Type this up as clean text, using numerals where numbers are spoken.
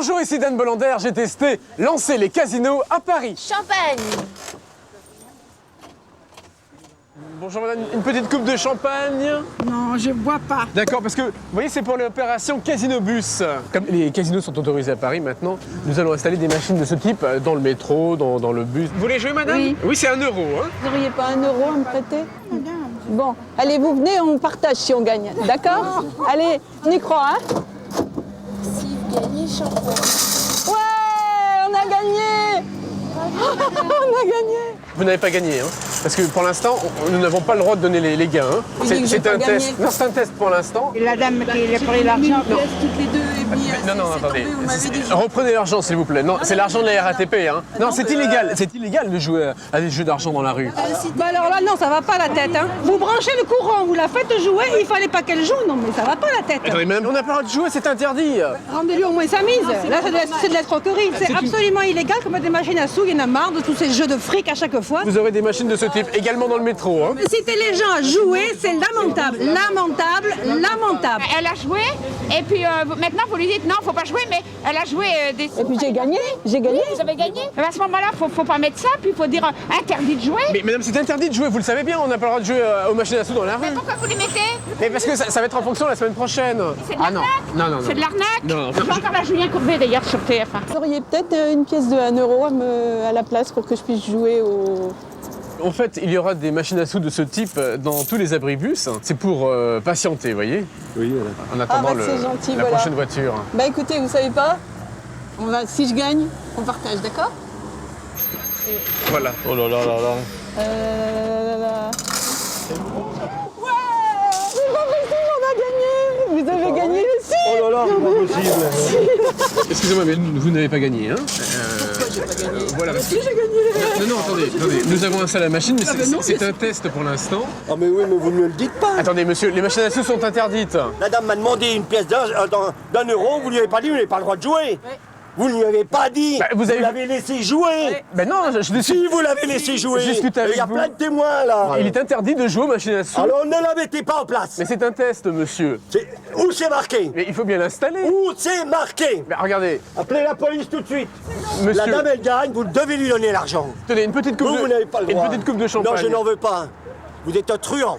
Bonjour, ici Dan Bolander, j'ai testé lancer les casinos à Paris. Champagne. Bonjour madame, une petite coupe de champagne. Non, je bois pas. D'accord, parce que vous voyez, c'est pour l'opération Casino Bus. Comme les casinos sont autorisés à Paris maintenant, nous allons installer des machines de ce type dans le métro, dans le bus. Vous voulez jouer madame? Oui. Oui, c'est 1 €. Hein. Vous n'auriez pas 1 € à me prêter? Bon, allez, vous venez, on partage si on gagne. D'accord? Allez, on y croit, hein? Si vous gagnez champagne. Ouais, on a gagné! On a gagné! Vous n'avez pas gagné, hein, parce que pour l'instant, nous n'avons pas le droit de donner les gains. Hein. Il dit que j'ai C'est pas un gagné. test. Non, c'est un test pour l'instant. Et la dame qui a pris l'argent. toutes les deux et puis Non, attendez. Reprenez l'argent, s'il vous plaît. Non, c'est l'argent de la RATP. Hein. Non, c'est illégal. C'est illégal de jouer à des jeux d'argent dans la rue. Bah alors là, non, ça va pas la tête. Hein. Vous branchez le courant, vous la faites jouer, il fallait pas qu'elle joue. Non, mais ça va pas la tête. Attendez, même, on n'a pas le droit de jouer, c'est interdit. Rendez-lui au moins sa mise. Là, c'est de l'escroquerie. C'est absolument illégal comme des machines à sous. Il y en a marre de tous ces jeux de fric à chaque fois. Vous aurez des machines de ce type également dans le métro. Hein. Inciter les gens à jouer, c'est lamentable. Lamentable, lamentable. Elle a joué, et puis maintenant vous lui dites non, faut pas jouer, mais elle a joué des. Et puis j'ai gagné, j'ai gagné. Vous avez gagné. Mais à ce moment-là, faut pas mettre ça, puis faut dire interdit de jouer. Mais madame, c'est interdit de jouer, vous le savez bien, on n'a pas le droit de jouer aux machines à sous dans la rue. Mais pourquoi vous les mettez? Mais parce que ça va être en fonction la semaine prochaine. C'est de Ah non, l'arnaque. non. C'est de l'arnaque. Non. J'ai encore la Julien Courbet d'ailleurs sur TF1. Vous auriez peut-être une pièce de 1 € à la place pour que je puisse jouer au... En fait, il y aura des machines à sous de ce type dans tous les abribus. C'est pour patienter, vous voyez. Oui, voilà. En attendant c'est gentil, la voilà. prochaine voiture. Bah écoutez, vous savez pas, si je gagne, on partage, d'accord? Voilà. Oh là là là là. Ouais, c'est pas possible, on a gagné. Vous avez gagné aussi. Oh là là, c'est pas possible. Excusez-moi, mais vous n'avez pas gagné, hein. Voilà. Parce que j'ai gagné. Non, attendez. Nous avons installé la machine, mais c'est un test pour l'instant. Ah mais oui, mais vous ne me le dites pas. Attendez, monsieur, les machines à sous sont interdites. La dame m'a demandé une pièce d'un euro, vous lui avez pas dit, vous n'avez pas le droit de jouer. Vous ne lui avez pas dit. Bah, vous avez- l'avez laissé jouer. Ben non, je discute. Si vous l'avez laissé jouer. Je discute avec Il y a vous. plein de témoins là. Il est interdit de jouer aux machines à sous. Alors ne la mettez pas en place. Mais c'est un test, monsieur. Où c'est marqué? Mais il faut bien l'installer. Où c'est marqué? Mais regardez, Appelez la police tout de suite. monsieur. La dame elle gagne, vous devez lui donner l'argent. Tenez, une petite coupe Vous, de. vous n'avez pas le droit. Une petite coupe de champagne. Non, je n'en veux pas. Vous êtes un truand.